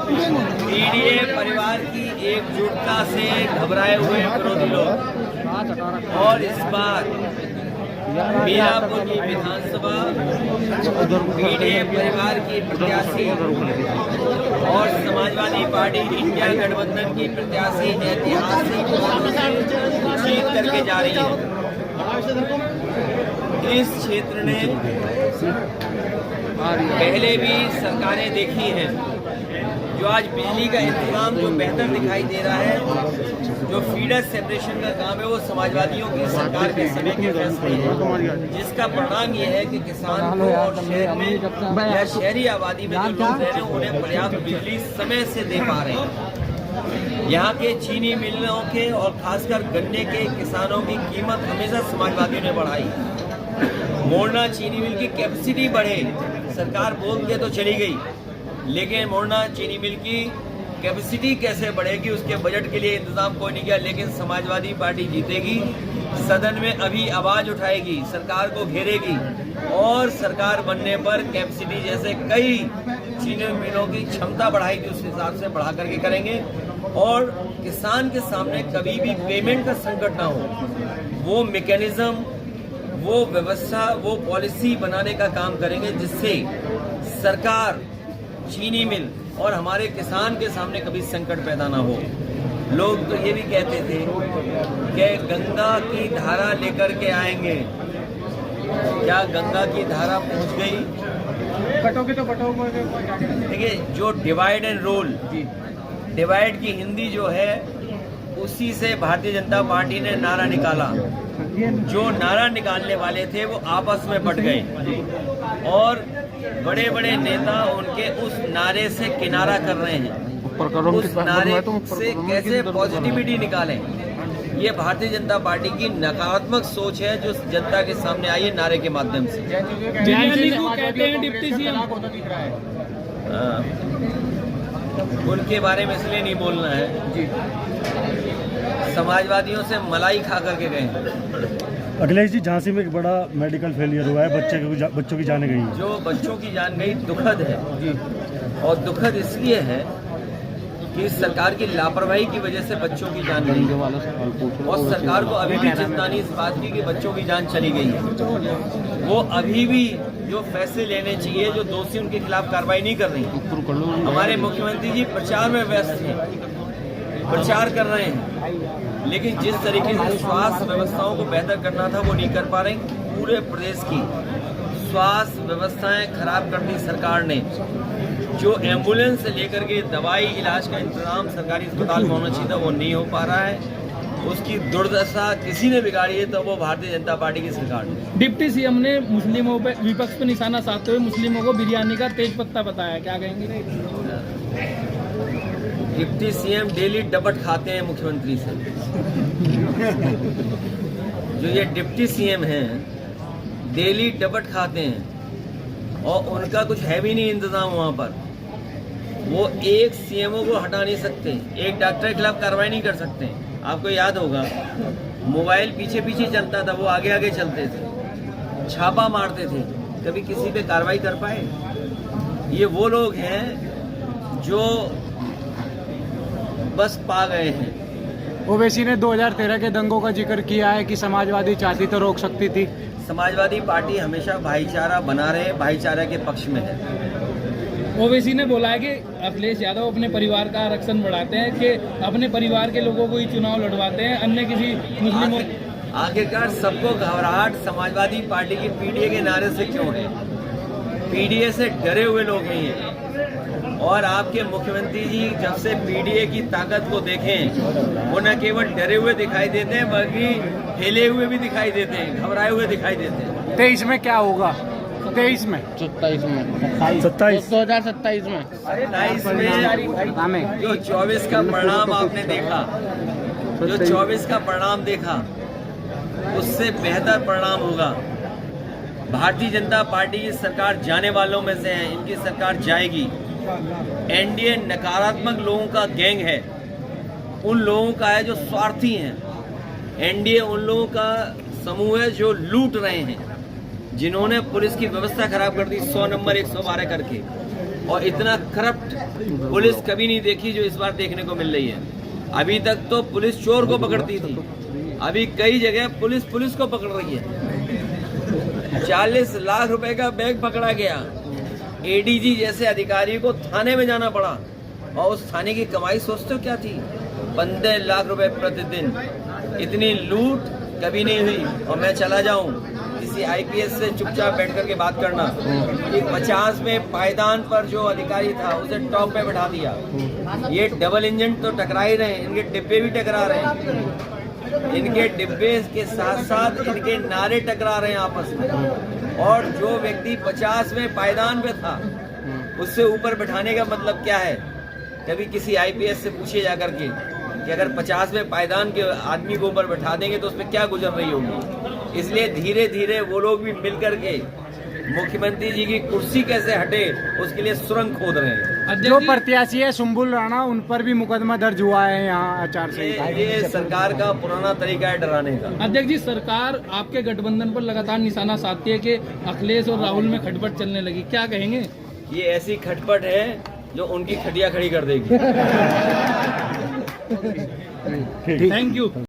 PDA परिवार की एकजुटता से घबराए हुए विरोधी लोग और इस बार मीरापुर की विधानसभा पीडीए परिवार की प्रत्याशी और समाजवादी पार्टी इंडिया गठबंधन की प्रत्याशी ऐतिहासिक जीत करके जा रही है। इस क्षेत्र ने पहले भी सरकारें देखी हैं। जो आज बिजली का इंतजाम जो बेहतर दिखाई दे रहा है, जो फीडर सेपरेशन का काम है, वो समाजवादियों की सरकार के समय के फैसले हैं, जिसका परिणाम ये है कि किसान को और शहर में या शहरी आबादी में जो लोग रह रहे हैं उन्हें पर्याप्त बिजली समय से दे पा रहे हैं। यहाँ के चीनी मिलों के और खासकर गन्ने के किसानों की कीमत हमेशा समाजवादियों ने बढ़ाई। मोरना चीनी मिल की कैपेसिटी बढ़े, सरकार बोल के तो चली गई, लेकिन मोरना चीनी मिल की कैपेसिटी कैसे बढ़ेगी उसके बजट के लिए इंतजाम कोई नहीं किया। लेकिन समाजवादी पार्टी जीतेगी, सदन में अभी आवाज उठाएगी, सरकार को घेरेगी और सरकार बनने पर कैपेसिटी जैसे कई चीनी मिलों की क्षमता बढ़ाएगी उस हिसाब से बढ़ा करके करेंगे और किसान के सामने कभी भी पेमेंट का संकट ना हो, वो मैकेनिज्म, वो व्यवस्था, वो पॉलिसी बनाने का काम करेंगे जिससे सरकार, चीनी मिल और हमारे किसान के सामने कभी संकट पैदा ना हो। लोग तो ये भी कहते थे कि गंगा की धारा लेकर के आएंगे। क्या गंगा की धारा पहुंच गई? कटोगे तो कटोगे। देखिए, जो डिवाइड एंड रूल, डिवाइड की हिंदी जो है उसी से भारतीय जनता पार्टी ने नारा निकाला। जो नारा निकालने वाले थे वो आपस में बट गए और बड़े बड़े नेता उनके उस नारे से किनारा कर रहे हैं। उस नारे से कैसे पॉजिटिविटी निकालें, ये भारतीय जनता पार्टी की नकारात्मक सोच है जो जनता के सामने आई है नारे के माध्यम से। कहते हैं डिप्टी सीएम, उनके बारे में इसलिए नहीं बोलना है, समाजवादियों से मलाई खा करके गए। अखिलेश जी, झांसी में एक बड़ा मेडिकल फेलियर हुआ है, बच्चों की जान गई। जो बच्चों की जान गई दुखद है और दुखद इसलिए है कि सरकार की लापरवाही की वजह से बच्चों की जान गई और सरकार को अभी भी चिंता नहीं इस बात की कि बच्चों की जान चली गई है। वो अभी भी जो फैसले लेने चाहिए, जो दोषी उनके खिलाफ कार्रवाई नहीं कर रही। हमारे मुख्यमंत्री जी प्रचार में व्यस्त हैं, प्रचार कर रहे हैं, लेकिन जिस तरीके से स्वास्थ्य व्यवस्थाओं को बेहतर करना था वो नहीं कर पा रहे। पूरे प्रदेश की स्वास्थ्य व्यवस्थाएं खराब कर दी सरकार ने। जो एम्बुलेंस से लेकर के दवाई इलाज का इंतजाम सरकारी अस्पताल में होना चाहिए था वो नहीं हो पा रहा है। उसकी दुर्दशा किसी ने बिगाड़ी है तो वो भारतीय जनता पार्टी की सरकार ने। डिप्टी सीएम ने मुस्लिमों पे, विपक्ष पे निशाना साधते हुए मुस्लिमों को बिरयानी का तेज पत्ता बताया, क्या कहेंगे? डिप्टी सीएम डेली डबट खाते हैं मुख्यमंत्री से। जो ये डिप्टी सीएम हैं डेली डबट खाते हैं और उनका कुछ है भी नहीं इंतजाम वहाँ पर। वो एक सीएमओ को हटा नहीं सकते, एक डॉक्टर के खिलाफ कार्रवाई नहीं कर सकते। आपको याद होगा मोबाइल पीछे पीछे चलता था, वो आगे आगे चलते थे, छापा मारते थे, कभी किसी पे कार्रवाई कर पाए? ये वो लोग हैं जो बस पा गए हैं। ओवैसी ने 2013 के दंगों का जिक्र किया है कि समाजवादी चाहती तो रोक सकती थी। समाजवादी पार्टी हमेशा भाईचारा बना रहे, भाईचारा के पक्ष में है। ओवैसी ने बोला है कि अखिलेश यादव अपने परिवार का आरक्षण बढ़ाते हैं, कि अपने परिवार के लोगों को ही चुनाव लड़वाते हैं, अन्य किसी मुस्लिमों। आखिरकार सबको घबराहट समाजवादी पार्टी की पीडीए के नारे से क्यों है? पीडीए से डरे हुए लोग नहीं हैं और आपके मुख्यमंत्री जी जब से पीडीए की ताकत को देखें वो न केवल डरे हुए दिखाई देते हैं बल्कि हिले हुए भी दिखाई देते हैं, घबराए हुए दिखाई देते हैं। 23 में क्या होगा? 23 में, 27 में, 2027 में, 27 में जो 24 का परिणाम आपने देखा, जो 24 का परिणाम देखा उससे बेहतर परिणाम होगा। भारतीय जनता पार्टी की सरकार जाने वालों में से है, इनकी सरकार जाएगी। एनडीए नकारात्मक लोगों का गैंग है, उन लोगों का है जो स्वार्थी हैं। एनडीए उन लोगों का समूह है जो लूट रहे हैं, जिन्होंने पुलिस की व्यवस्था खराब कर दी 100 नंबर 112 करके। और इतना करप्ट पुलिस कभी नहीं देखी जो इस बार देखने को मिल रही है। अभी तक तो पुलिस चोर को पकड़ती थी, अभी कई जगह पुलिस को पकड़ रही है। 40 लाख रुपए का बैग पकड़ा गया, एडीजी जैसे अधिकारी को थाने में जाना पड़ा, और उस थाने की कमाई सोचते हो क्या थी? 15 लाख रुपए प्रतिदिन। इतनी लूट कभी नहीं हुई। और मैं चला जाऊं किसी आईपीएस से चुपचाप बैठ करके बात करना कि 50 में पायदान पर जो अधिकारी था उसे टॉप पे बैठा दिया। ये डबल इंजन तो टकरा ही रहे हैं, इनके डिब्बे भी टकरा रहे हैं, इनके डिब्बे के साथ साथ इनके नारे टकरा रहे हैं आपस में। और जो व्यक्ति 50 में पायदान पे था उससे ऊपर बैठाने का मतलब क्या है? कभी किसी आईपीएस से पूछिए जाकर के कि अगर 50 में पायदान के आदमी को ऊपर बैठा देंगे तो उसमें क्या गुजर रही होगी। इसलिए धीरे धीरे वो लोग भी मिल करके मुख्यमंत्री जी की कुर्सी कैसे हटे उसके लिए सुरंग खोद रहे हैं। जो प्रत्याशी है सुम्बुल राणा, उन पर भी मुकदमा दर्ज हुआ है यहाँ आचार संहिता। ये सरकार का पुराना तरीका है डराने का। अध्यक्ष जी, सरकार आपके गठबंधन पर लगातार निशाना साधती है कि अखिलेश और राहुल में खटपट चलने लगी, क्या कहेंगे? ये ऐसी खटपट है जो उनकी खटिया खड़ी कर देगी। Thank you.